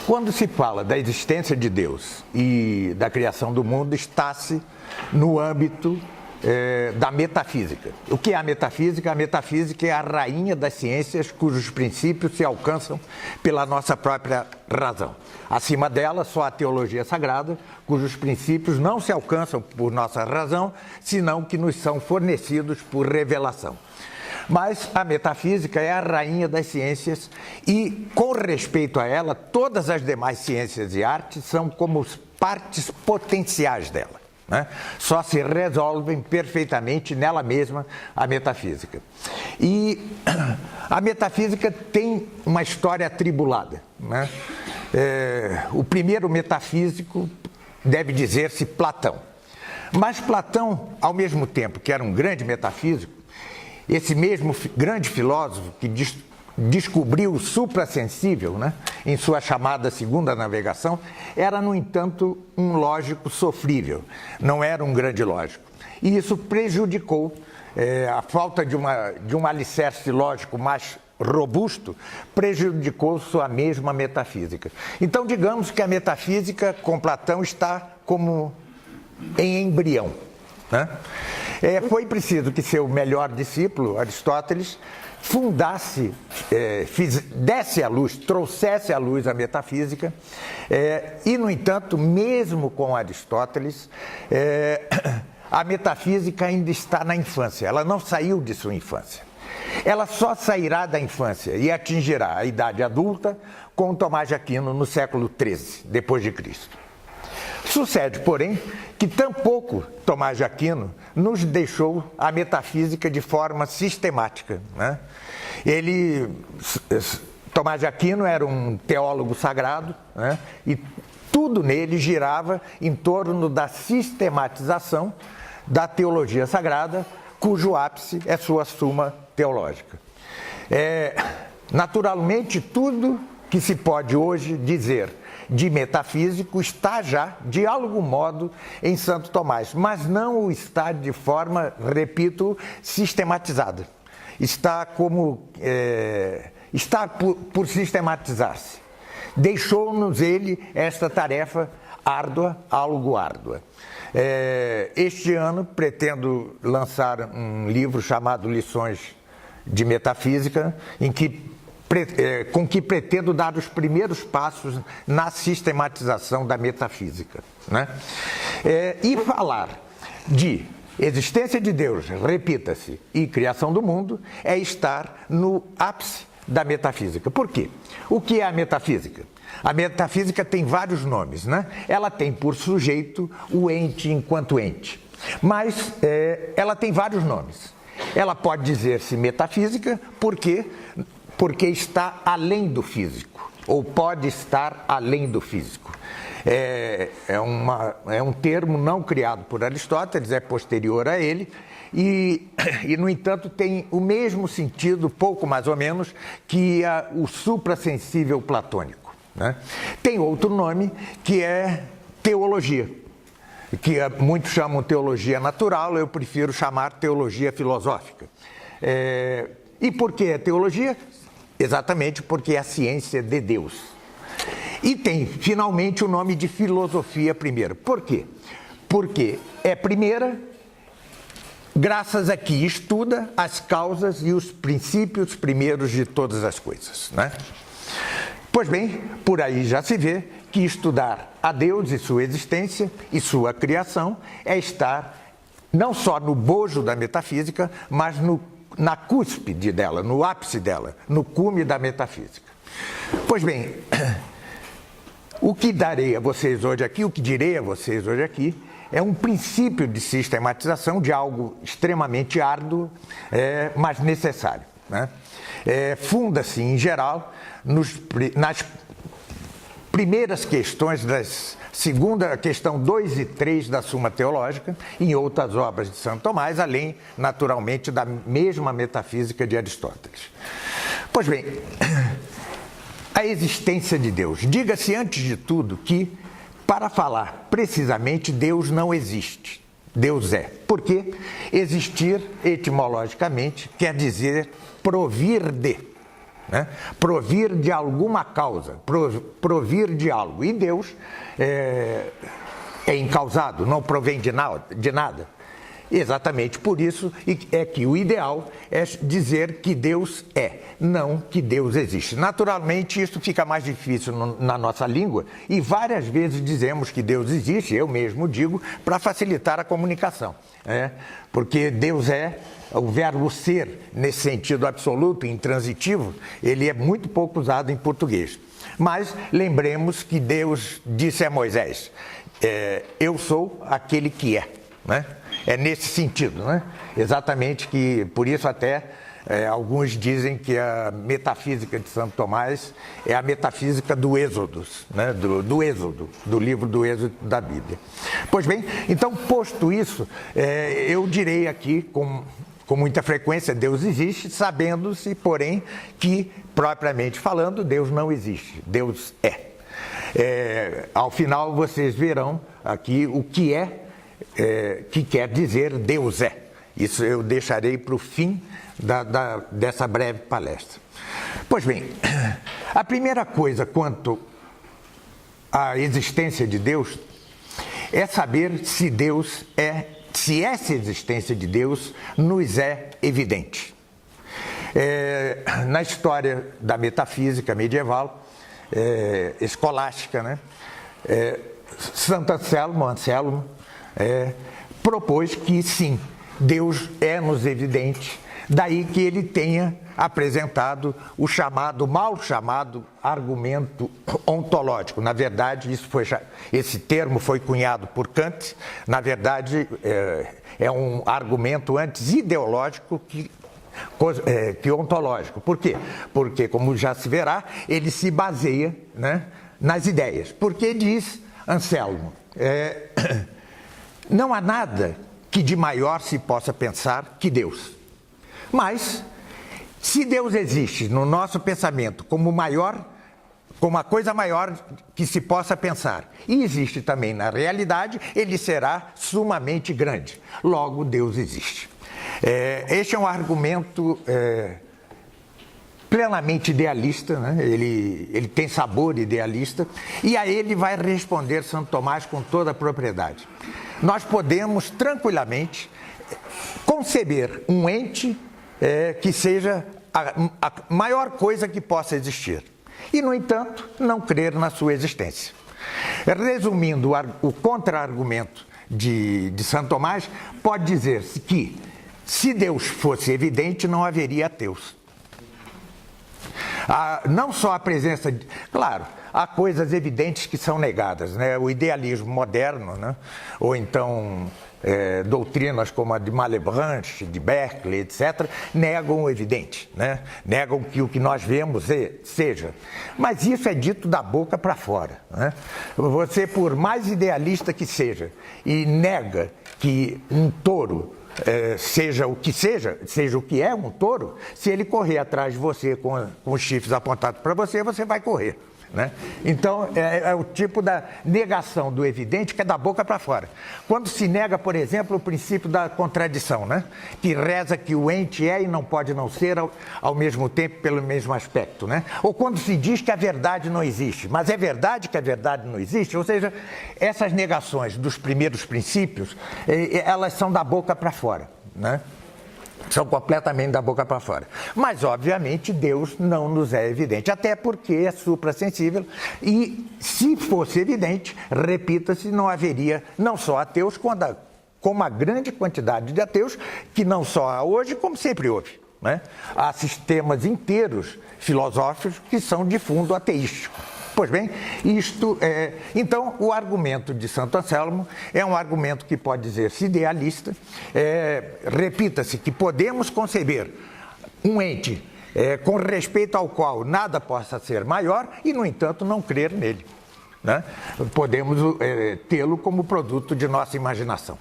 Quando se fala da existência de Deus e da criação do mundo, está-se no âmbito da metafísica. O que é a metafísica? A metafísica é a rainha das ciências cujos princípios se alcançam pela nossa própria razão. Acima dela, só a teologia sagrada, cujos princípios não se alcançam por nossa razão, senão que nos são fornecidos por revelação. Mas a metafísica é a rainha das ciências e, com respeito a ela, todas as demais ciências e artes são como partes potenciais dela. Só se resolvem perfeitamente nela mesma a metafísica. E a metafísica tem uma história atribulada. O primeiro metafísico deve dizer-se Platão. Mas Platão, ao mesmo tempo que era um grande metafísico, esse mesmo grande filósofo que descobriu o suprassensível, em sua chamada segunda navegação, era, no entanto, um lógico sofrível, não era um grande lógico. E isso prejudicou a falta de um alicerce lógico mais robusto, prejudicou sua mesma metafísica. Então, digamos que a metafísica, com Platão, está como em embrião. Foi preciso que seu melhor discípulo, Aristóteles, fundasse, desse à luz, trouxesse à luz a metafísica, e, no entanto, mesmo com Aristóteles, a metafísica ainda está na infância, ela não saiu de sua infância. Ela só sairá da infância e atingirá a idade adulta com Tomás de Aquino no século XIII, depois de Cristo. Sucede, porém, que tampouco Tomás de Aquino nos deixou a metafísica de forma sistemática. Tomás de Aquino era um teólogo sagrado, e tudo nele girava em torno da sistematização da teologia sagrada, cujo ápice é sua Suma Teológica. Naturalmente, tudo que se pode hoje dizer de metafísico está já, de algum modo, em Santo Tomás, mas não o está de forma, repito, sistematizada. Está por sistematizar-se. Deixou-nos ele esta tarefa árdua, algo árdua. Este ano pretendo lançar um livro chamado Lições de Metafísica, com que pretendo dar os primeiros passos na sistematização da metafísica. E falar de existência de Deus, repita-se, e criação do mundo, é estar no ápice da metafísica. Por quê? O que é a metafísica? A metafísica tem vários nomes, Ela tem por sujeito o ente enquanto ente, mas ela tem vários nomes. Ela pode dizer-se metafísica porque está além do físico, ou pode estar além do físico. É um termo não criado por Aristóteles, é posterior a ele, e no entanto, tem o mesmo sentido, pouco mais ou menos, que o suprassensível platônico. Tem outro nome, que é teologia, que muitos chamam teologia natural, eu prefiro chamar teologia filosófica. E por que é teologia? Exatamente porque é a ciência de Deus. E tem, finalmente, o nome de filosofia primeiro. Por quê? Porque é primeira, graças a que estuda as causas e os princípios primeiros de todas as coisas. Pois bem, por aí já se vê que estudar a Deus e sua existência e sua criação é estar não só no bojo da metafísica, mas na cúspide dela, no ápice dela, no cume da metafísica. Pois bem, o que direi a vocês hoje aqui, é um princípio de sistematização de algo extremamente árduo, mas necessário. Funda-se, em geral, nas primeiras questões das segunda questão 2 e 3 da Suma Teológica, em outras obras de Santo Tomás, além, naturalmente, da mesma metafísica de Aristóteles. Pois bem, a existência de Deus. Diga-se, antes de tudo, que, para falar precisamente, Deus não existe. Deus é. Por quê? Existir, etimologicamente, quer dizer provir de. né? Provir de alguma causa, provir de algo. E Deus é incausado, não provém de nada. Exatamente por isso é que o ideal é dizer que Deus é, não que Deus existe. Naturalmente, isso fica mais difícil na nossa língua e várias vezes dizemos que Deus existe, eu mesmo digo, para facilitar a comunicação. Porque Deus é, o verbo ser, nesse sentido absoluto, intransitivo, ele é muito pouco usado em português. Mas lembremos que Deus disse a Moisés, eu sou aquele que é, né? É nesse sentido, né? Exatamente, que por isso até alguns dizem que a metafísica de Santo Tomás é a metafísica do Êxodo, né? do Êxodo, do livro do Êxodo da Bíblia. Pois bem, então, posto isso, eu direi aqui com muita frequência, Deus existe, sabendo-se, porém, que, propriamente falando, Deus não existe, Deus é. Ao final, vocês verão aqui o que que quer dizer Deus é. Isso eu deixarei para o fim dessa breve palestra. Pois bem, a primeira coisa quanto à existência de Deus é saber se essa existência de Deus nos é evidente. Na história da metafísica medieval, escolástica, né? Santo Anselmo propôs que sim, Deus é-nos evidente, daí que ele tenha apresentado o mal chamado argumento ontológico. Na verdade, esse termo foi cunhado por Kant, na verdade é um argumento antes ideológico que ontológico. Por quê? Porque, como já se verá, ele se baseia, né, nas ideias. Porque diz Anselmo, não há nada que de maior se possa pensar que Deus. Mas, se Deus existe no nosso pensamento como a coisa maior que se possa pensar, e existe também na realidade, ele será sumamente grande. Logo, Deus existe. Este é um argumento plenamente idealista, né? Ele tem sabor idealista, e a ele vai responder Santo Tomás com toda a propriedade. Nós podemos tranquilamente conceber um ente que seja a maior coisa que possa existir e, no entanto, não crer na sua existência. Resumindo, o contra-argumento de Santo Tomás pode dizer-se que, se Deus fosse evidente, não haveria ateus. Não só a presença claro, há coisas evidentes que são negadas, né? O idealismo moderno, né? Ou então doutrinas como a de Malebranche, de Berkeley, etc., negam o evidente, né? Negam que o que nós vemos seja. Mas isso é dito da boca para fora, né? Você, por mais idealista que seja, e nega que um touro seja o que é um touro, se ele correr atrás de você com os chifres apontados para você, você vai correr, né? Então, é o tipo da negação do evidente que é da boca para fora. Quando se nega, por exemplo, o princípio da contradição, né? Que reza que o ente é e não pode não ser ao mesmo tempo pelo mesmo aspecto, né? Ou quando se diz que a verdade não existe, mas é verdade que a verdade não existe, ou seja, essas negações dos primeiros princípios, elas são da boca para fora, né? São completamente da boca para fora. Mas, obviamente, Deus não nos é evidente, até porque é suprassensível e, se fosse evidente, repita-se, não haveria não só ateus, como a grande quantidade de ateus, que não só há hoje, como sempre houve, né? Há sistemas inteiros filosóficos que são de fundo ateístico. Pois bem, então o argumento de Santo Anselmo é um argumento que pode dizer-se idealista. Repita-se que podemos conceber um ente com respeito ao qual nada possa ser maior e, no entanto, não crer nele, né? Podemos tê-lo como produto de nossa imaginação.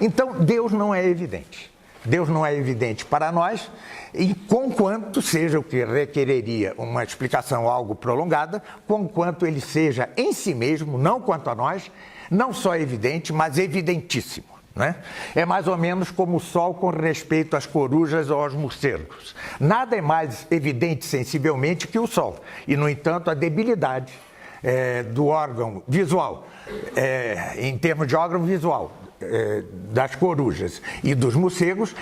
Então, Deus não é evidente. Deus não é evidente para nós, e conquanto seja o que requereria uma explicação algo prolongada, conquanto ele seja em si mesmo, não quanto a nós, não só evidente, mas evidentíssimo, né? É mais ou menos como o Sol com respeito às corujas ou aos morcegos. Nada é mais evidente sensivelmente que o Sol. E, no entanto, a debilidade do órgão visual, em termos de órgão visual, das corujas e dos morcegos,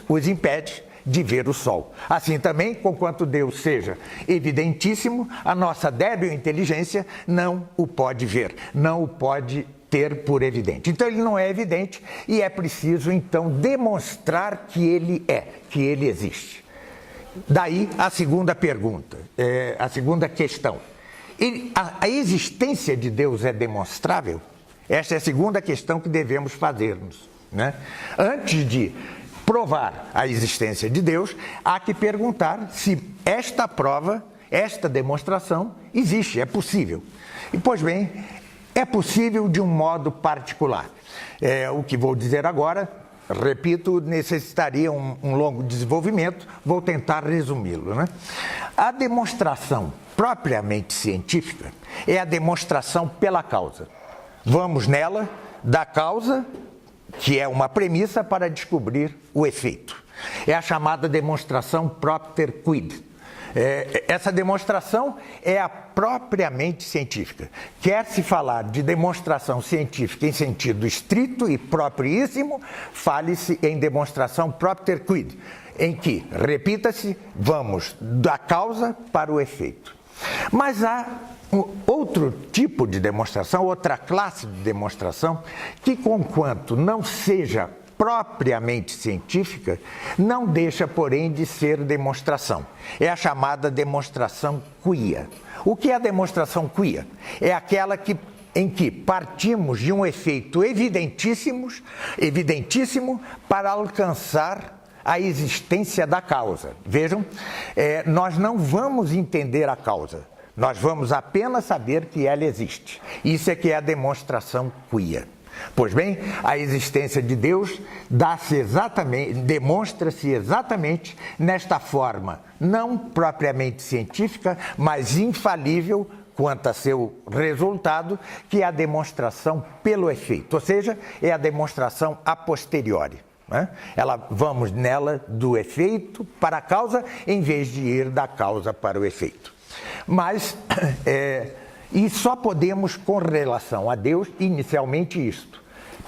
os impede de ver o Sol. Assim também, conquanto Deus seja evidentíssimo, a nossa débil inteligência não o pode ver, não o pode ter por evidente. Então ele não é evidente e é preciso então demonstrar que ele existe. Daí a segunda pergunta, a segunda questão. A existência de Deus é demonstrável? Esta é a segunda questão que devemos fazer-nos, né? Antes de provar a existência de Deus, há que perguntar se esta prova, esta demonstração existe, é possível. E, pois bem, é possível de um modo particular. O que vou dizer agora, repito, necessitaria um longo desenvolvimento, vou tentar resumi-lo, né? A demonstração propriamente científica é a demonstração pela causa. Vamos nela da causa, que é uma premissa para descobrir o efeito. É a chamada demonstração propter quid. Essa demonstração é a propriamente científica. Quer-se falar de demonstração científica em sentido estrito e propriíssimo, fale-se em demonstração propter quid, em que, repita-se, vamos da causa para o efeito. Mas há outro tipo de demonstração, outra classe de demonstração, que, conquanto não seja propriamente científica, não deixa, porém, de ser demonstração. É a chamada demonstração quia. O que é a demonstração quia? É aquela em que partimos de um efeito evidentíssimo para alcançar a existência da causa. Vejam, nós não vamos entender a causa, nós vamos apenas saber que ela existe. Isso é que é a demonstração quia. Pois bem, a existência de Deus demonstra-se exatamente nesta forma, não propriamente científica, mas infalível quanto a seu resultado, que é a demonstração pelo efeito, ou seja, é a demonstração a posteriori. Vamos nela do efeito para a causa, em vez de ir da causa para o efeito. Mas, e só podemos, com relação a Deus, inicialmente isto.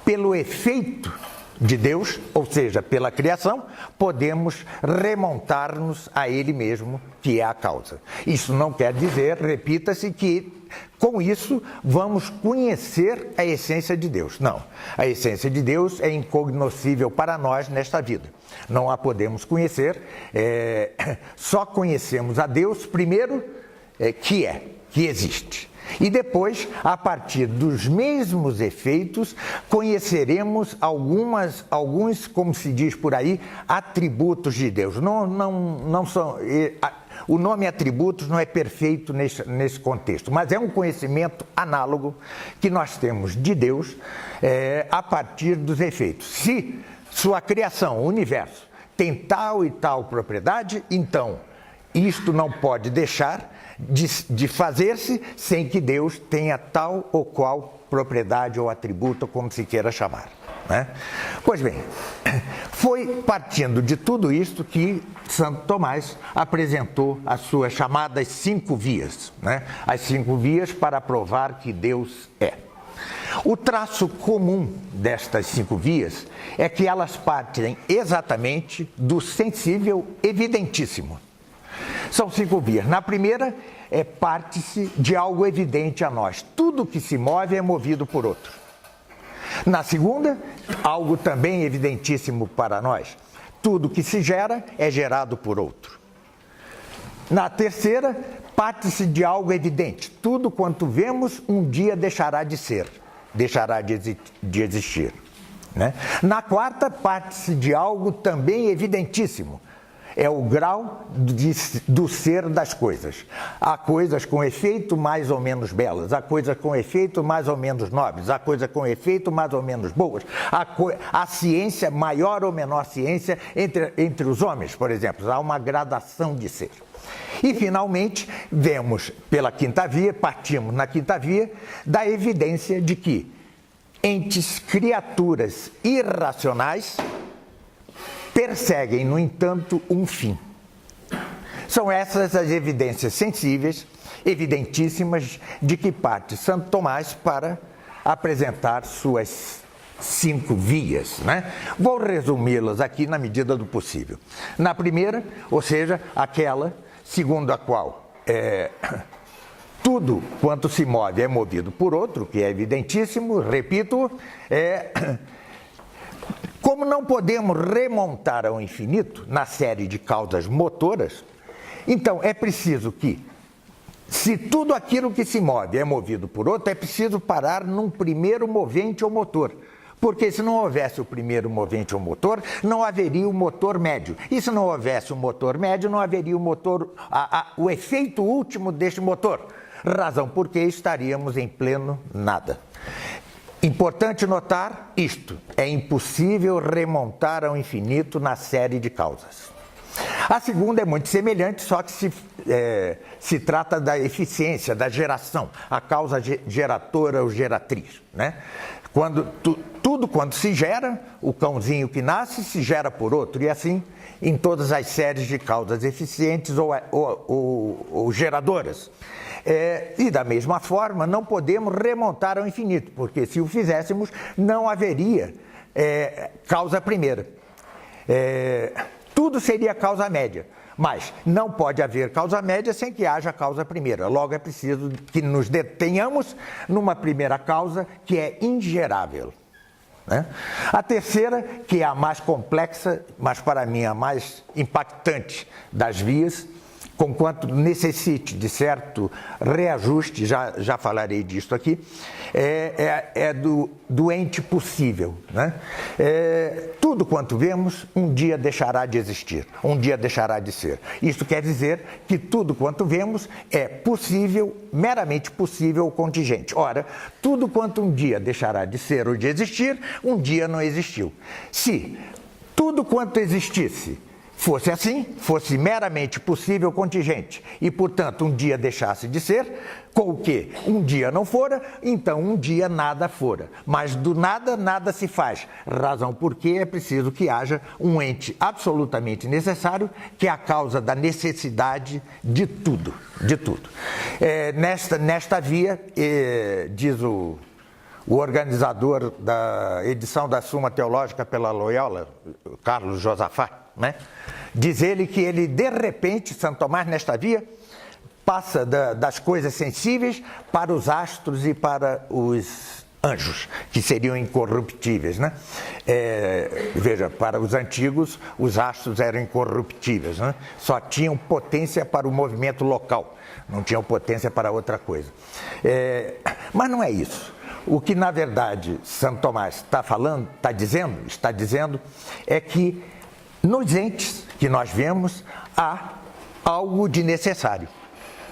Pelo efeito de Deus, ou seja, pela criação, podemos remontar-nos a Ele mesmo, que é a causa. Isso não quer dizer, repita-se, que com isso vamos conhecer a essência de Deus. Não, a essência de Deus é incognoscível para nós nesta vida. Não a podemos conhecer, só conhecemos a Deus primeiro que existe. E depois, a partir dos mesmos efeitos, conheceremos alguns, como se diz por aí, atributos de Deus. Não são, o nome atributos não é perfeito nesse contexto, mas é um conhecimento análogo que nós temos de Deus a partir dos efeitos. Se sua criação, o universo, tem tal e tal propriedade, então isto não pode deixar de fazer-se sem que Deus tenha tal ou qual propriedade ou atributo, como se queira chamar, né? Pois bem, foi partindo de tudo isto que Santo Tomás apresentou as suas chamadas 5 vias, né? As 5 vias para provar que Deus é. O traço comum destas 5 vias é que elas partem exatamente do sensível evidentíssimo. São 5 vias. Na primeira, parte-se de algo evidente a nós. Tudo que se move é movido por outro. Na segunda, algo também evidentíssimo para nós. Tudo que se gera é gerado por outro. Na terceira, parte-se de algo evidente. Tudo quanto vemos, um dia deixará de ser, deixará de existir, né? Na quarta, parte-se de algo também evidentíssimo. É o grau do ser das coisas. Há coisas com efeito mais ou menos belas, há coisas com efeito mais ou menos nobres, há coisas com efeito mais ou menos boas, há ciência, maior ou menor ciência entre os homens, por exemplo, há uma gradação de ser. E, finalmente, vemos pela quinta via, partimos na quinta via, da evidência de que entes, criaturas irracionais, perseguem, no entanto, um fim. São essas as evidências sensíveis, evidentíssimas, de que parte Santo Tomás para apresentar suas 5 vias, né? Vou resumi-las aqui na medida do possível. Na primeira, ou seja, aquela segundo a qual tudo quanto se move é movido por outro, que é evidentíssimo, repito, como não podemos remontar ao infinito na série de causas motoras, então é preciso que, se tudo aquilo que se move é movido por outro, é preciso parar num primeiro movente ou motor. Porque se não houvesse o primeiro movente ou motor, não haveria o motor médio. E se não houvesse o motor médio, não haveria o motor, o efeito último deste motor. Razão por que estaríamos em pleno nada. Importante notar isto: é impossível remontar ao infinito na série de causas. A segunda é muito semelhante, só que se trata da eficiência, da geração, a causa geratora ou geratriz, né? Tudo quando se gera, o cãozinho que nasce se gera por outro, e assim em todas as séries de causas eficientes ou geradoras. E da mesma forma, não podemos remontar ao infinito, porque se o fizéssemos, não haveria causa primeira. Tudo seria causa média, mas não pode haver causa média sem que haja causa primeira. Logo, é preciso que nos detenhamos numa primeira causa que é ingerável, né? A terceira, que é a mais complexa, mas para mim a mais impactante das vias, conquanto necessite de certo reajuste, já falarei disso aqui, do ente possível, né? Tudo quanto vemos, um dia deixará de existir, um dia deixará de ser. Isso quer dizer que tudo quanto vemos é possível, meramente possível ou contingente. Ora, tudo quanto um dia deixará de ser ou de existir, um dia não existiu. Se tudo quanto existisse fosse assim, fosse meramente possível contingente e, portanto, um dia deixasse de ser, com o que um dia não fora, então um dia nada fora. Mas do nada, nada se faz. Razão por que é preciso que haja um ente absolutamente necessário, que é a causa da necessidade de tudo, de tudo. Nesta via, diz o organizador da edição da Suma Teológica pela Loyola, Carlos Josafat, né? Diz ele que ele, de repente, Santo Tomás, nesta via, passa das coisas sensíveis para os astros e para os anjos, que seriam incorruptíveis, né? Veja, para os antigos, os astros eram incorruptíveis, né? Só tinham potência para o movimento local, não tinham potência para outra coisa. Mas não é isso. O que, na verdade, Santo Tomás está dizendo é que nos entes que nós vemos há algo de necessário.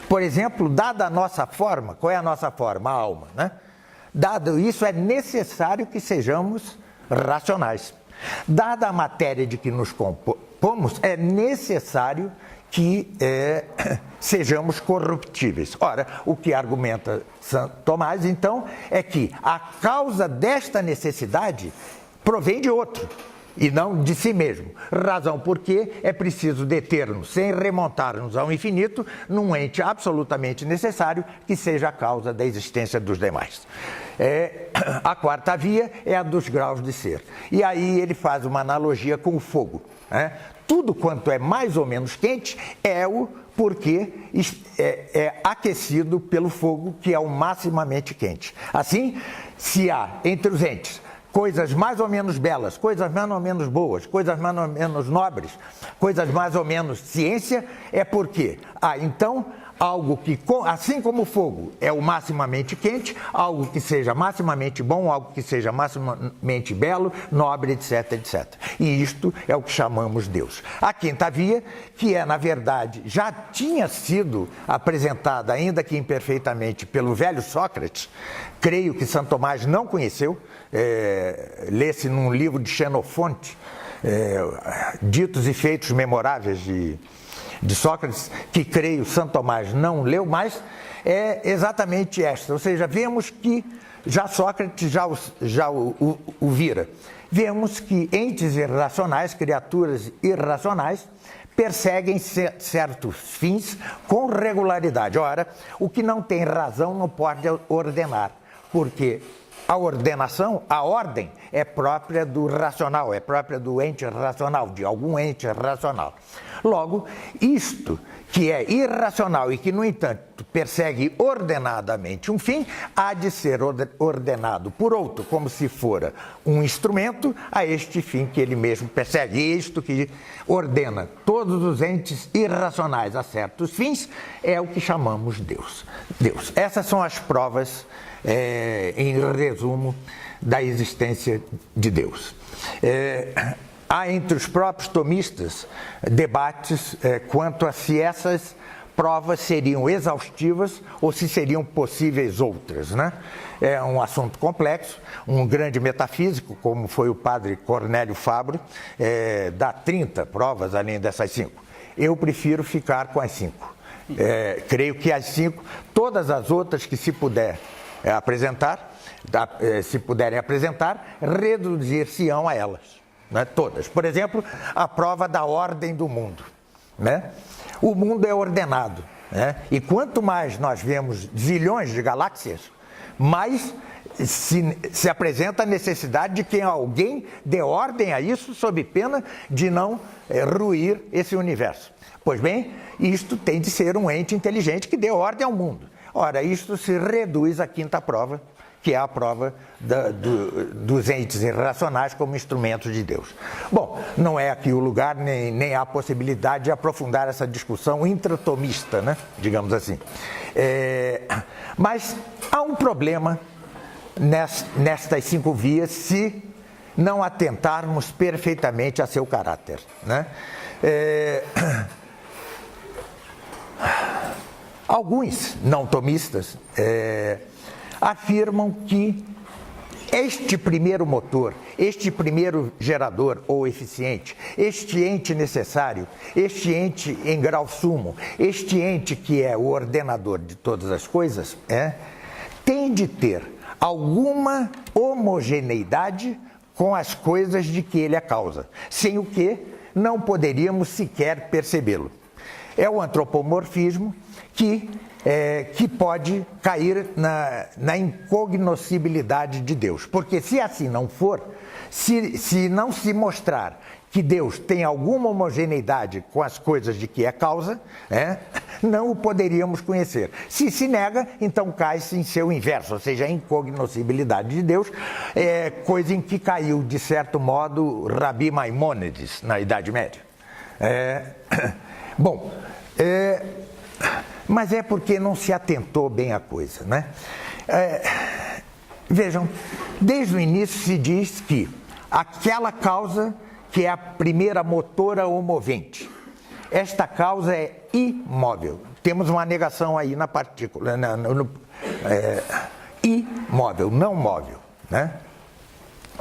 Por exemplo, dada a nossa forma, qual é a nossa forma? A alma, né? Dado isso, é necessário que sejamos racionais. Dada a matéria de que nos compomos, é necessário que sejamos corruptíveis. Ora, o que argumenta Santo Tomás, então, é que a causa desta necessidade provém de outro, e não de si mesmo. Razão porque é preciso deter-nos, sem remontar-nos ao infinito, num ente absolutamente necessário que seja a causa da existência dos demais. A quarta via é a dos graus de ser. E aí ele faz uma analogia com o fogo, né? Tudo quanto é mais ou menos quente porque é aquecido pelo fogo, que é o maximamente quente. Assim, se há entre os entes coisas mais ou menos belas, coisas mais ou menos boas, coisas mais ou menos nobres, coisas mais ou menos ciência, é porque então algo que, assim como o fogo é o maximamente quente, algo que seja maximamente bom, algo que seja maximamente belo, nobre, etc, etc. E isto é o que chamamos Deus. A quinta via, que na verdade, já tinha sido apresentada, ainda que imperfeitamente, pelo velho Sócrates, creio que Santo Tomás não conheceu, lê-se num livro de Xenofonte, Ditos e Feitos Memoráveis de Sócrates, que creio Santo Tomás não leu, mas é exatamente esta. Ou seja, vemos que já Sócrates já o vira. Vemos que entes irracionais, criaturas irracionais, perseguem certos fins com regularidade. Ora, o que não tem razão não pode ordenar, porque a ordenação, a ordem, é própria do racional, é própria do ente racional, de algum ente racional. Logo, isto que é irracional e que, no entanto, persegue ordenadamente um fim, há de ser ordenado por outro, como se fora um instrumento a este fim que ele mesmo persegue. E isto que ordena todos os entes irracionais a certos fins é o que chamamos Deus. Deus. Essas são as provas, em resumo, da existência de Deus. Há entre os próprios tomistas debates quanto a se essas provas seriam exaustivas ou se seriam possíveis outras, né? É um assunto complexo. Um grande metafísico, como foi o padre Cornélio Fabro, dá 30 provas além dessas 5. Eu prefiro ficar com as 5. Creio que as 5, todas as outras que se puder apresentar, se puderem apresentar, reduzir-se-ão a elas. Né, todas. Por exemplo, a prova da ordem do mundo. Né? O mundo é ordenado. Né? E quanto mais nós vemos zilhões de galáxias, mais se apresenta a necessidade de que alguém dê ordem a isso, sob pena de não ruir esse universo. Pois bem, isto tem de ser um ente inteligente que dê ordem ao mundo. Ora, isto se reduz à 5ª prova, que é a prova dos entes irracionais como instrumentos de Deus. Bom, não é aqui o lugar, nem há possibilidade de aprofundar essa discussão intratomista, né? Digamos assim. Mas há um problema nestas 5 vias se não atentarmos perfeitamente a seu caráter, né? Alguns não tomistas afirmam que este primeiro motor, este primeiro gerador ou eficiente, este ente necessário, este ente em grau sumo, este ente que é o ordenador de todas as coisas, tem de ter alguma homogeneidade com as coisas de que ele é causa, sem o que não poderíamos sequer percebê-lo. É o antropomorfismo que pode cair na incognoscibilidade de Deus. Porque se assim não for, se não se mostrar que Deus tem alguma homogeneidade com as coisas de que é causa, não o poderíamos conhecer. Se nega, então cai-se em seu inverso, ou seja, a incognoscibilidade de Deus, coisa em que caiu, de certo modo, Rabi Maimônides, na Idade Média. Mas é porque não se atentou bem à coisa, né? Vejam, desde o início se diz que aquela causa que é a primeira motora ou movente, esta causa é imóvel. Temos uma negação aí na partícula, imóvel, não móvel, né?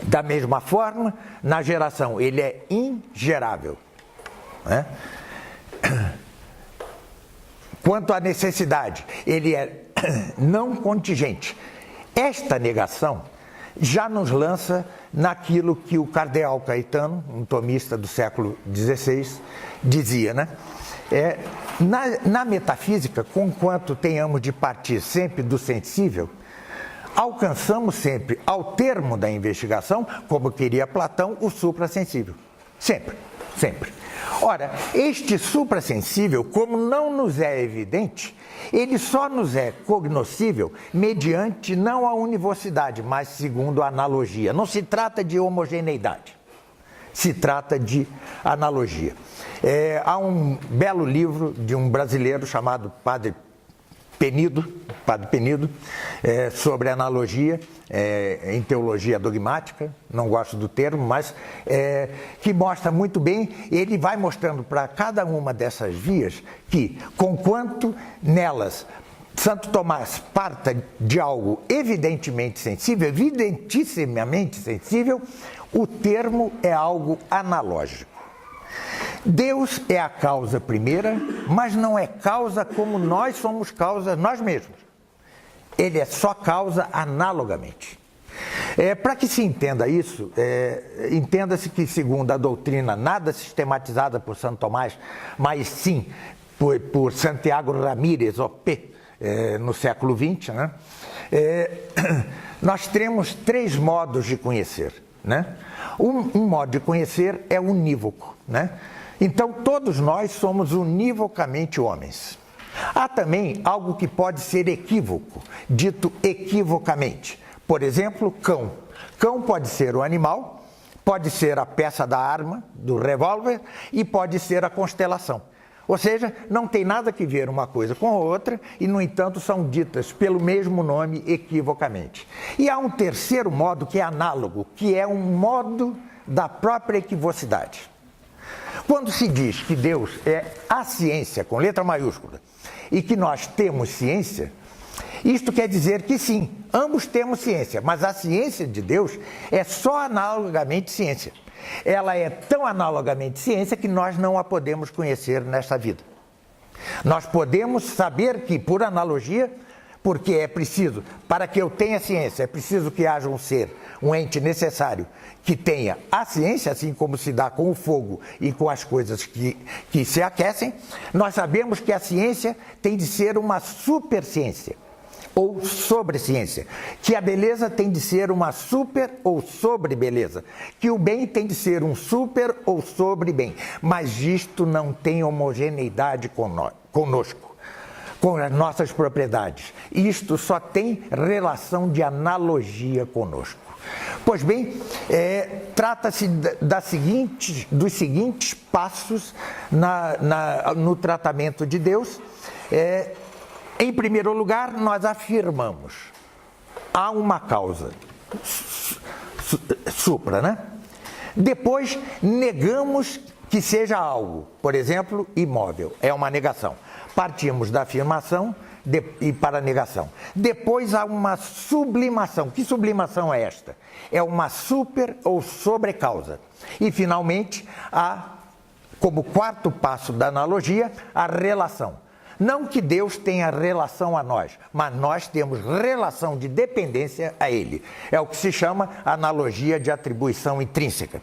Da mesma forma, na geração, ele é ingerável, né? Quanto à necessidade, ele é não contingente. Esta negação já nos lança naquilo que o cardeal Caetano, um tomista do século XVI, dizia, né? Na metafísica, conquanto tenhamos de partir sempre do sensível, alcançamos sempre, ao termo da investigação, como queria Platão, o suprassensível. Sempre, sempre. Ora, este suprassensível, como não nos é evidente, ele só nos é cognoscível mediante não a univocidade, mas segundo a analogia. Não se trata de homogeneidade, se trata de analogia. Há um belo livro de um brasileiro chamado Padre Penido, sobre analogia em teologia dogmática, não gosto do termo, mas que mostra muito bem, ele vai mostrando para cada uma dessas vias que, conquanto nelas Santo Tomás parta de algo evidentemente sensível, evidentissimamente sensível, o termo é algo analógico. Deus é a causa primeira, mas não é causa como nós somos causa nós mesmos. Ele é só causa analogamente. Para que se entenda isso, entenda-se que, segundo a doutrina nada sistematizada por Santo Tomás, mas sim por Santiago Ramírez, OP, no século XX, né? Nós temos 3 modos de conhecer. Né? Um modo de conhecer é unívoco. Né? Então, todos nós somos univocamente homens. Há também algo que pode ser equívoco, dito equivocamente. Por exemplo, cão. Cão pode ser o animal, pode ser a peça da arma, do revólver, e pode ser a constelação. Ou seja, não tem nada que ver uma coisa com a outra e, no entanto, são ditas pelo mesmo nome equivocamente. E há um terceiro modo que é análogo, que é um modo da própria equivocidade. Quando se diz que Deus é a ciência, com letra maiúscula, e que nós temos ciência, isto quer dizer que sim, ambos temos ciência, mas a ciência de Deus é só analogamente ciência. Ela é tão analogamente ciência que nós não a podemos conhecer nesta vida. Nós podemos saber que, por analogia, porque é preciso, para que eu tenha ciência, é preciso que haja um ser, um ente necessário que tenha a ciência, assim como se dá com o fogo e com as coisas que se aquecem. Nós sabemos que a ciência tem de ser uma superciência ou sobre-ciência, que a beleza tem de ser uma super ou sobre-beleza, que o bem tem de ser um super ou sobre-bem, mas isto não tem homogeneidade conosco, com as nossas propriedades. Isto só tem relação de analogia conosco. Pois bem, trata-se dos seguintes passos no tratamento de Deus. Em primeiro lugar, nós afirmamos, há uma causa supra, né? Depois, negamos que seja algo, por exemplo, imóvel, é uma negação. Partimos da afirmação e para a negação. Depois há uma sublimação. Que sublimação é esta? É uma super ou sobrecausa. E, finalmente, há, como quarto passo da analogia, a relação. Não que Deus tenha relação a nós, mas nós temos relação de dependência a Ele. É o que se chama analogia de atribuição intrínseca.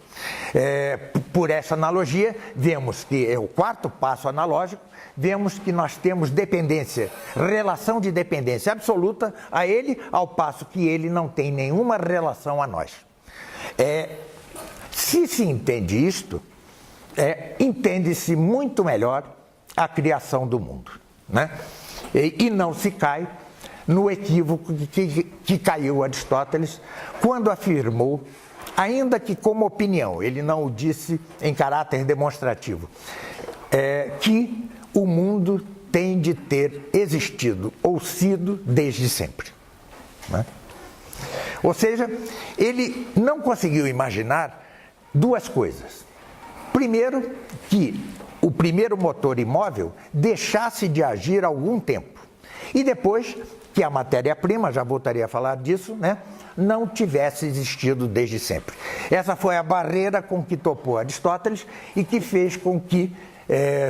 Por essa analogia, vemos que é o quarto passo analógico, vemos que nós temos dependência, relação de dependência absoluta a Ele, ao passo que Ele não tem nenhuma relação a nós. Se se entende isto, entende-se muito melhor a criação do mundo. Né? E não se cai no equívoco que caiu Aristóteles quando afirmou, ainda que como opinião, ele não o disse em caráter demonstrativo, que o mundo tem de ter existido ou sido desde sempre. Né? Ou seja, ele não conseguiu imaginar duas coisas. Primeiro, que o primeiro motor imóvel deixasse de agir algum tempo. E depois, que a matéria-prima, já voltaria a falar disso, né, não tivesse existido desde sempre. Essa foi a barreira com que topou Aristóteles e que fez com que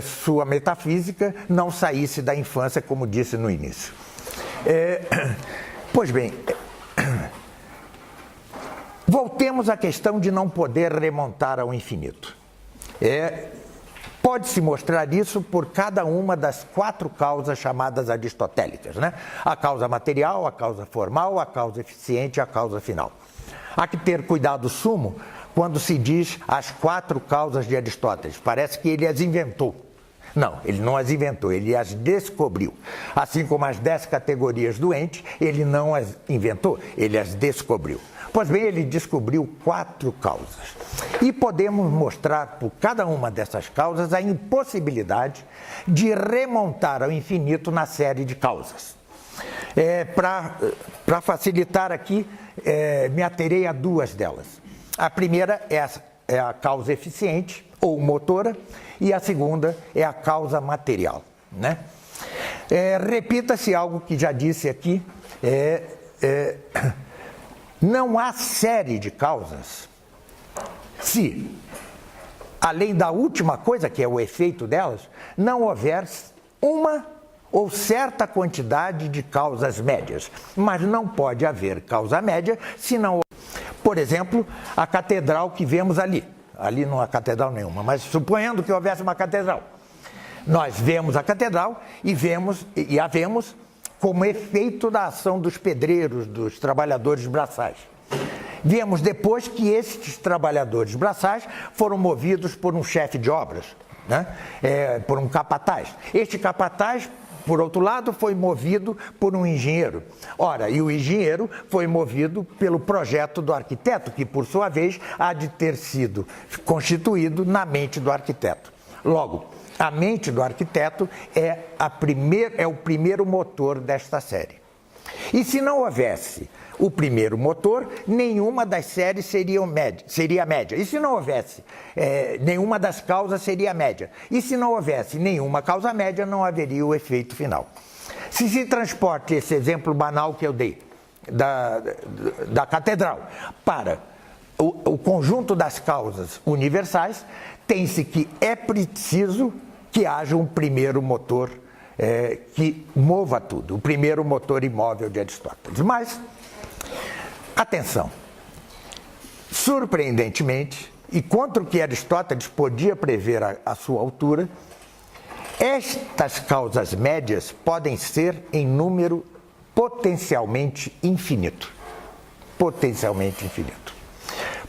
sua metafísica não saísse da infância, como disse no início. Pois bem, voltemos à questão de não poder remontar ao infinito. Pode-se mostrar isso por cada uma das 4 causas chamadas aristotélicas, né? A causa material, a causa formal, a causa eficiente e a causa final. Há que ter cuidado sumo quando se diz as 4 causas de Aristóteles. Parece que ele as inventou. Não, ele não as inventou, ele as descobriu. Assim como as 10 categorias do ente, ele não as inventou, ele as descobriu. Pois bem, ele descobriu 4 causas. E podemos mostrar por cada uma dessas causas a impossibilidade de remontar ao infinito na série de causas. Para facilitar aqui, me aterei a 2 delas. A primeira é a causa eficiente, ou motora, e a segunda é a causa material. Né? Repita-se algo que já disse aqui, não há série de causas se além da última coisa, que é o efeito delas, não houver uma ou certa quantidade de causas médias. Mas não pode haver causa média se não... Por exemplo, a catedral que vemos ali. Ali não há catedral nenhuma, mas suponhando que houvesse uma catedral. Nós vemos a catedral e a vemos como efeito da ação dos pedreiros, dos trabalhadores braçais. Vemos depois que estes trabalhadores braçais foram movidos por um chefe de obras, né? Por um capataz. Este capataz, por outro lado, foi movido por um engenheiro. Ora, e o engenheiro foi movido pelo projeto do arquiteto, que, por sua vez, há de ter sido constituído na mente do arquiteto. Logo, a mente do arquiteto é o primeiro motor desta série. E se não houvesse o primeiro motor, nenhuma das séries seria média. E se não houvesse nenhuma das causas, seria média. E se não houvesse nenhuma causa média, não haveria o efeito final. Se transporte esse exemplo banal que eu dei, da catedral, para o conjunto das causas universais, tem-se que é preciso que haja um primeiro motor que mova tudo, o primeiro motor imóvel de Aristóteles. Mas, atenção, surpreendentemente, e contra o que Aristóteles podia prever à sua altura, estas causas médias podem ser em número potencialmente infinito. Potencialmente infinito.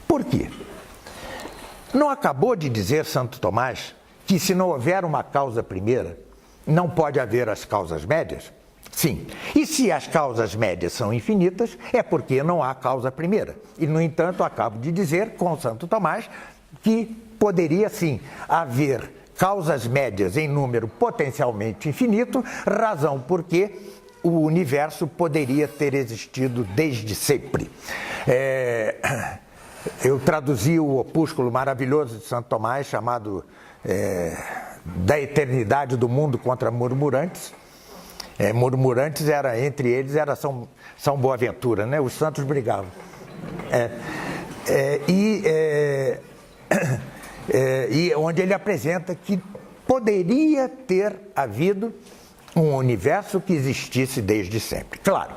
Por quê? Não acabou de dizer Santo Tomás que se não houver uma causa primeira, não pode haver as causas médias? Sim. E se as causas médias são infinitas, é porque não há causa primeira. E, no entanto, acabo de dizer, com Santo Tomás, que poderia, sim, haver causas médias em número potencialmente infinito, razão porque o universo poderia ter existido desde sempre. Eu traduzi o opúsculo maravilhoso de Santo Tomás, chamado Da Eternidade do Mundo contra Murmurantes. Murmurantes, entre eles, era São Boaventura, né? Os santos brigavam. E onde ele apresenta que poderia ter havido um universo que existisse desde sempre. Claro,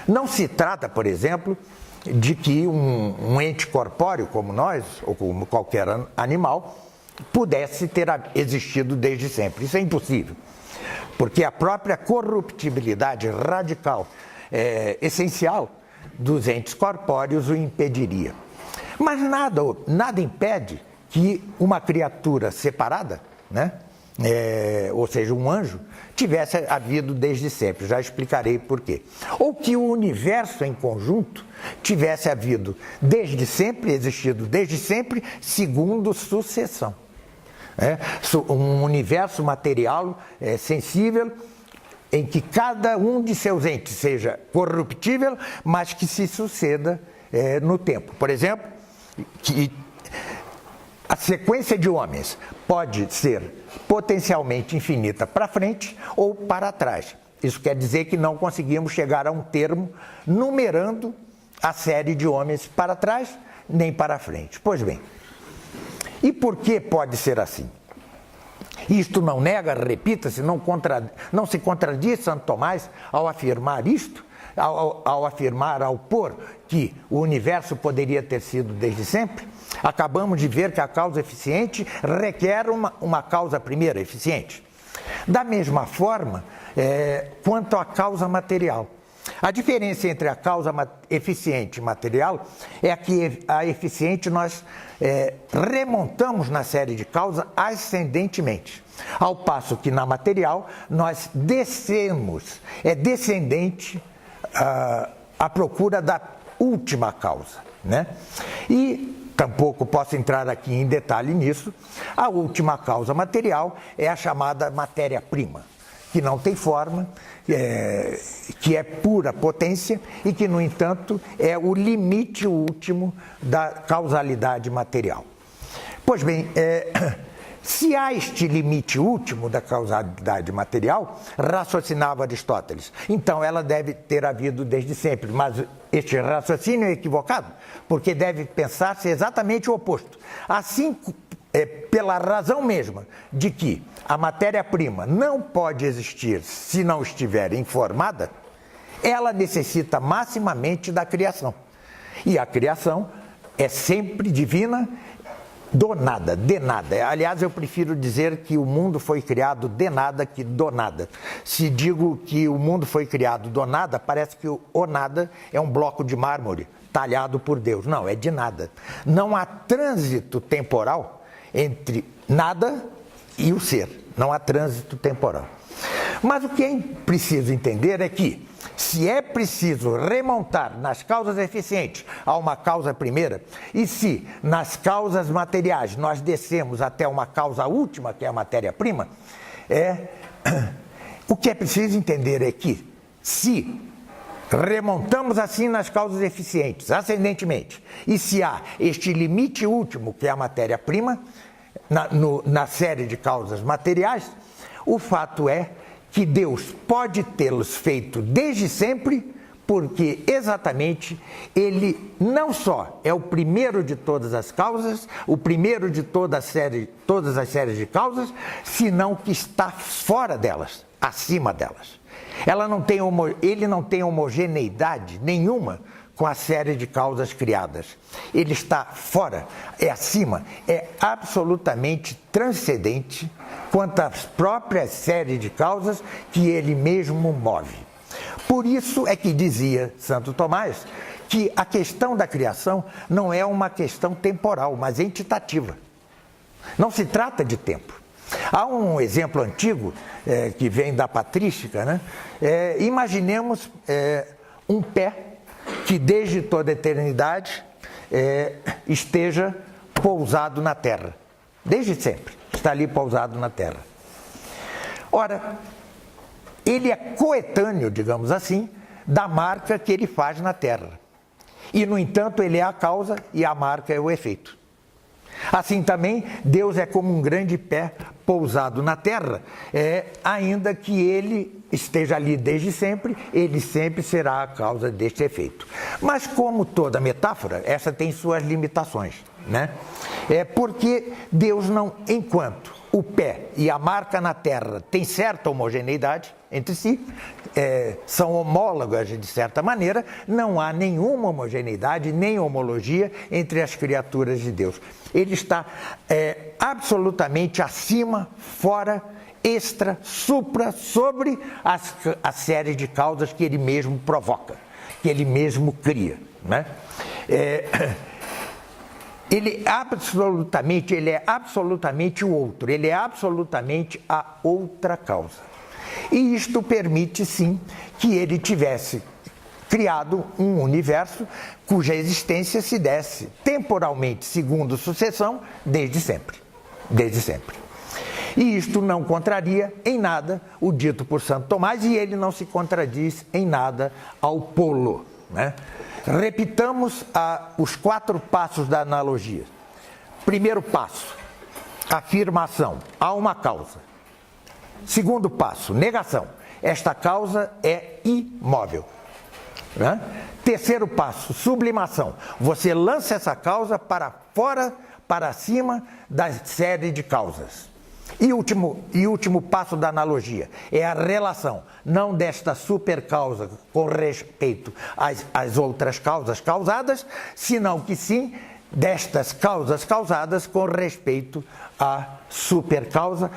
não se trata, por exemplo, de que um ente corpóreo como nós, ou como qualquer animal, pudesse ter existido desde sempre. Isso é impossível, porque a própria corruptibilidade radical, essencial dos entes corpóreos o impediria. Mas nada impede que uma criatura separada, né? Ou seja, um anjo, tivesse havido desde sempre, já explicarei por quê. Ou que o universo em conjunto tivesse havido desde sempre, existido desde sempre, segundo sucessão. Um universo material sensível, em que cada um de seus entes seja corruptível, mas que se suceda no tempo. Por exemplo, que a sequência de homens pode ser potencialmente infinita para frente ou para trás. Isso quer dizer que não conseguimos chegar a um termo numerando a série de homens para trás nem para frente. Pois bem, e por que pode ser assim? Isto não nega, repita-se, não se contradiz Santo Tomás ao afirmar isto, ao pôr que o universo poderia ter sido desde sempre? Acabamos de ver que a causa eficiente requer uma causa primeira eficiente. Da mesma forma, quanto à causa material. A diferença entre a causa eficiente e material é que a eficiente nós remontamos na série de causa ascendentemente, ao passo que na material nós descemos, descendente à procura da última causa, né? E tampouco posso entrar aqui em detalhe nisso. A última causa material é a chamada matéria-prima, que não tem forma, que é pura potência e que, no entanto, é o limite último da causalidade material. Pois bem, se há este limite último da causalidade material, raciocinava Aristóteles, então ela deve ter havido desde sempre, mas este raciocínio é equivocado, porque deve pensar-se exatamente o oposto. Assim pela razão mesma de que a matéria-prima não pode existir se não estiver informada, ela necessita maximamente da criação. E a criação é sempre divina, do nada, de nada. Aliás, eu prefiro dizer que o mundo foi criado de nada que do nada. Se digo que o mundo foi criado do nada, parece que o nada é um bloco de mármore talhado por Deus. Não, é de nada. Não há trânsito temporal entre nada e o ser. Não há trânsito temporal. Mas o que é preciso entender é que, se é preciso remontar nas causas eficientes a uma causa primeira, e se nas causas materiais nós descemos até uma causa última, que é a matéria-prima, o que é preciso entender é que, se remontamos assim nas causas eficientes, ascendentemente, e se há este limite último, que é a matéria-prima, na série de causas materiais, o fato é que Deus pode tê-los feito desde sempre, porque exatamente Ele não só é o primeiro de todas as causas, o primeiro de todas as séries de causas, senão que está fora delas, acima delas. Ele não tem homogeneidade nenhuma com a série de causas criadas. Ele está fora, é acima, é absolutamente transcendente quanto às próprias séries de causas que ele mesmo move. Por isso é que dizia Santo Tomás que a questão da criação não é uma questão temporal, mas entitativa. Não se trata de tempo. Há um exemplo antigo que vem da patrística, né? Imaginemos um pé que desde toda a eternidade esteja pousado na terra. Desde sempre está ali pousado na terra. Ora, ele é coetâneo, digamos assim, da marca que ele faz na terra. E, no entanto, ele é a causa e a marca é o efeito. Assim também, Deus é como um grande pé pousado na terra, ainda que ele esteja ali desde sempre, ele sempre será a causa deste efeito. Mas, como toda metáfora, essa tem suas limitações, né? Porque Deus não, enquanto o pé e a marca na terra têm certa homogeneidade entre si, são homólogas de certa maneira, não há nenhuma homogeneidade, nem homologia entre as criaturas de Deus. Ele está absolutamente acima, fora, extra, supra, sobre a série de causas que ele mesmo provoca, que ele mesmo cria, né? Ele é absolutamente o outro, ele é absolutamente a outra causa. E isto permite, sim, que ele tivesse criado um universo cuja existência se desse temporalmente, segundo sucessão, desde sempre. Desde sempre. E isto não contraria em nada o dito por Santo Tomás, e ele não se contradiz em nada ao polo, né? Repitamos os 4 passos da analogia. Primeiro passo, afirmação, há uma causa. Segundo passo, negação, esta causa é imóvel. Né? Terceiro passo, sublimação, você lança essa causa para fora, para cima da série de causas. E último passo da analogia é a relação, não desta supercausa com respeito às outras causas causadas, senão que sim destas causas causadas com respeito à supercausa,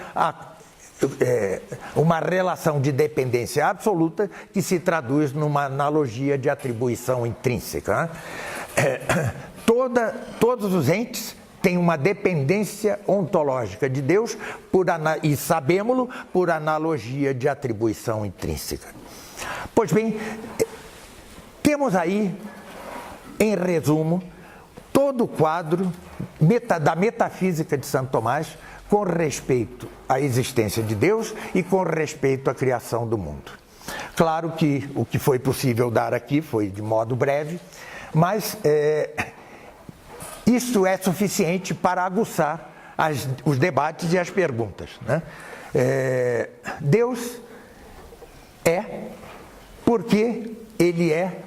uma relação de dependência absoluta que se traduz numa analogia de atribuição intrínseca. Né? Todos os entes têm uma dependência ontológica de Deus e sabemos-lo por analogia de atribuição intrínseca. Pois bem, temos aí, em resumo, todo o quadro da metafísica de Santo Tomás com respeito à existência de Deus e com respeito à criação do mundo. Claro que o que foi possível dar aqui foi de modo breve, mas isso é suficiente para aguçar os debates e as perguntas, né? Deus é porque ele é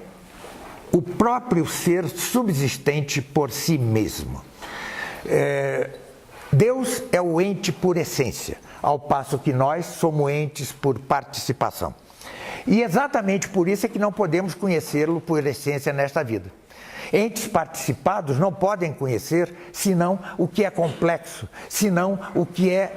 o próprio ser subsistente por si mesmo. Deus é o ente por essência, ao passo que nós somos entes por participação. E exatamente por isso é que não podemos conhecê-lo por essência nesta vida. Entes participados não podem conhecer senão o que é complexo, senão o que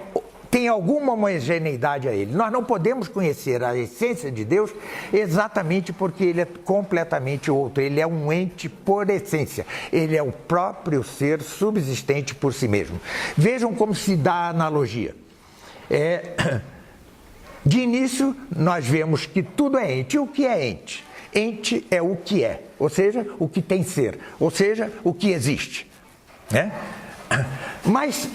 tem alguma homogeneidade a ele. Nós não podemos conhecer a essência de Deus exatamente porque ele é completamente outro. Ele é um ente por essência. Ele é o próprio ser subsistente por si mesmo. Vejam como se dá a analogia. De início, nós vemos que tudo é ente. E o que é ente? Ente é o que é, ou seja, o que tem ser, ou seja, o que existe. Né? Mas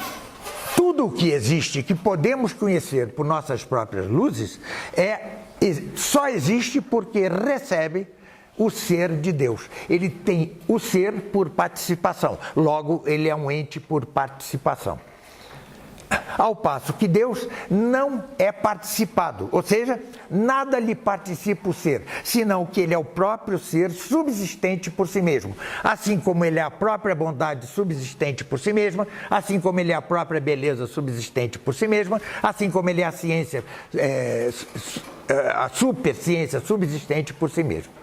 tudo o que existe, que podemos conhecer por nossas próprias luzes, só existe porque recebe o ser de Deus. Ele tem o ser por participação, logo ele é um ente por participação. Ao passo que Deus não é participado, ou seja, nada lhe participa o ser, senão que ele é o próprio ser subsistente por si mesmo. Assim como ele é a própria bondade subsistente por si mesma, assim como ele é a própria beleza subsistente por si mesma, assim como ele é a ciência, a superciência subsistente por si mesmo.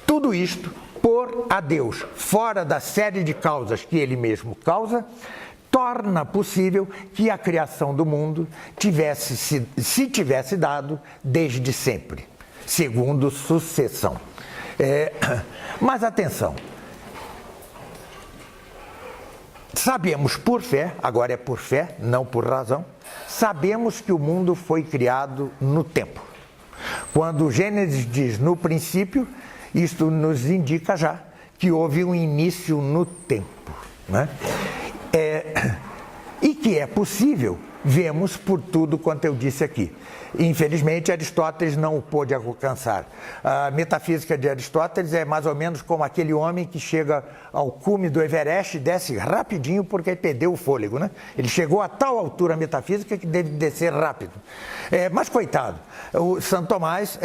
Tudo isto por a Deus, fora da série de causas que ele mesmo causa, torna possível que a criação do mundo se tivesse dado desde sempre, segundo sucessão. Mas atenção, sabemos por fé, agora é por fé, não por razão, sabemos que o mundo foi criado no tempo. Quando Gênesis diz no princípio, isto nos indica já que houve um início no tempo, né? E que é possível, vemos por tudo quanto eu disse aqui. Infelizmente, Aristóteles não o pôde alcançar. A metafísica de Aristóteles é mais ou menos como aquele homem que chega ao cume do Everest e desce rapidinho porque perdeu o fôlego, né? Ele chegou a tal altura metafísica que deve descer rápido. Mas, coitado, o Santo Tomás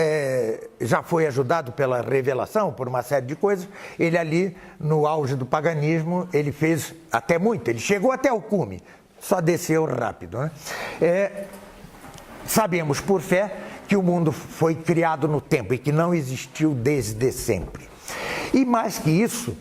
já foi ajudado pela revelação, por uma série de coisas. Ele ali, no auge do paganismo, ele fez até muito. Ele chegou até o cume, só desceu rápido, né? Sabemos por fé que o mundo foi criado no tempo e que não existiu desde sempre. E mais que isso,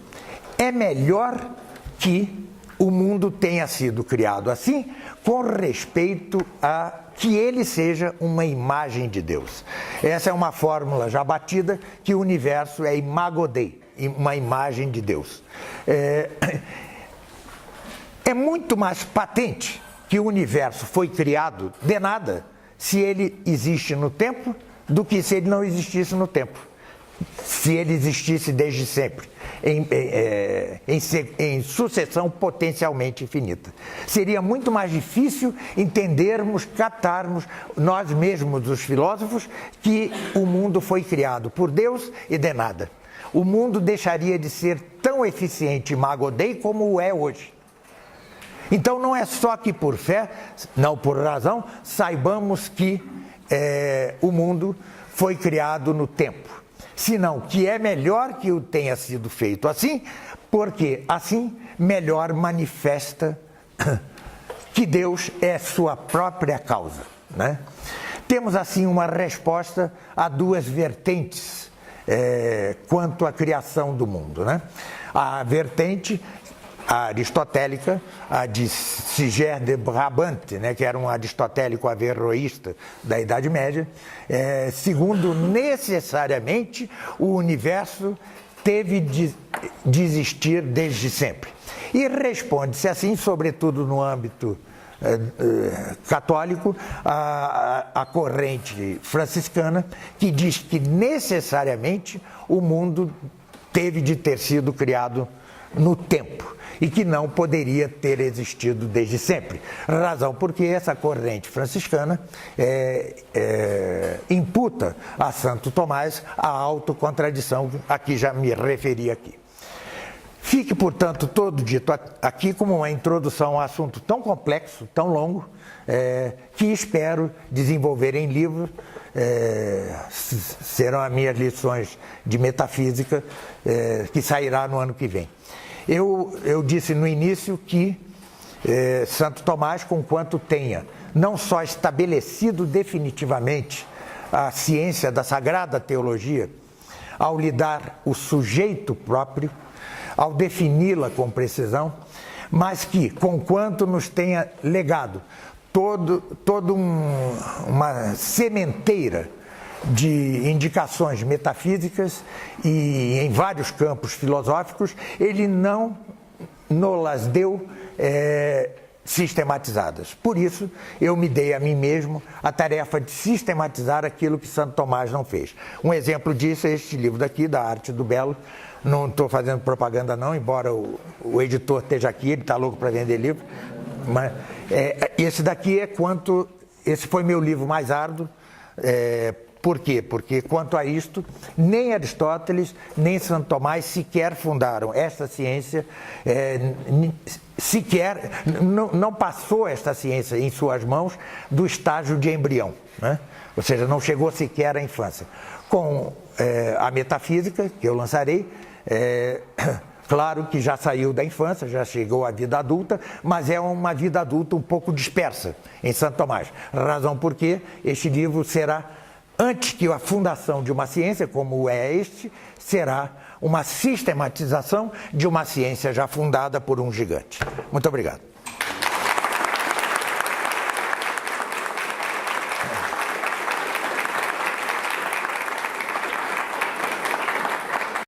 é melhor que o mundo tenha sido criado assim, com respeito a que ele seja uma imagem de Deus. Essa é uma fórmula já batida, que o universo é imago Dei, uma imagem de Deus. É muito mais patente que o universo foi criado de nada, se ele existe no tempo, do que se ele não existisse no tempo. Se ele existisse desde sempre, em sucessão potencialmente infinita. Seria muito mais difícil entendermos, captarmos, nós mesmos, os filósofos, que o mundo foi criado por Deus e de nada. O mundo deixaria de ser tão eficiente imago Dei como o é hoje. Então não é só que por fé, não por razão, saibamos que o mundo foi criado no tempo. Senão que é melhor que o tenha sido feito assim, porque assim melhor manifesta que Deus é sua própria causa, né? Temos assim uma resposta a duas vertentes quanto à criação do mundo, né? A vertente a aristotélica, a de Siger de Brabant, né, que era um aristotélico averroísta da Idade Média, segundo necessariamente o universo teve de existir desde sempre. E responde-se assim, sobretudo no âmbito católico, a corrente franciscana, que diz que necessariamente o mundo teve de ter sido criado no tempo e que não poderia ter existido desde sempre. Razão porque essa corrente franciscana imputa a Santo Tomás a autocontradição a que já me referi aqui. Fique, portanto, todo dito aqui como uma introdução a um assunto tão complexo, tão longo, que espero desenvolver em livro. Serão as minhas lições de metafísica, que sairá no ano que vem. Eu disse no início que Santo Tomás, conquanto tenha não só estabelecido definitivamente a ciência da Sagrada Teologia, ao lhe dar o sujeito próprio, ao defini-la com precisão, mas que, conquanto nos tenha legado uma sementeira de indicações metafísicas e em vários campos filosóficos, ele não nos deu sistematizadas. Por isso, eu me dei a mim mesmo a tarefa de sistematizar aquilo que Santo Tomás não fez. Um exemplo disso é este livro daqui, da Arte do Belo. Não estou fazendo propaganda não, embora o editor esteja aqui, ele está louco para vender livro. Mas esse daqui esse foi meu livro mais árduo. Por quê? Porque quanto a isto, nem Aristóteles, nem Santo Tomás sequer fundaram esta ciência, não passou esta ciência em suas mãos do estágio de embrião, né? Ou seja, não chegou sequer à infância. Com a metafísica, que eu lançarei, claro que já saiu da infância, já chegou à vida adulta, mas é uma vida adulta um pouco dispersa em Santo Tomás. Razão porque este livro será, antes que a fundação de uma ciência, como é este, será uma sistematização de uma ciência já fundada por um gigante. Muito obrigado.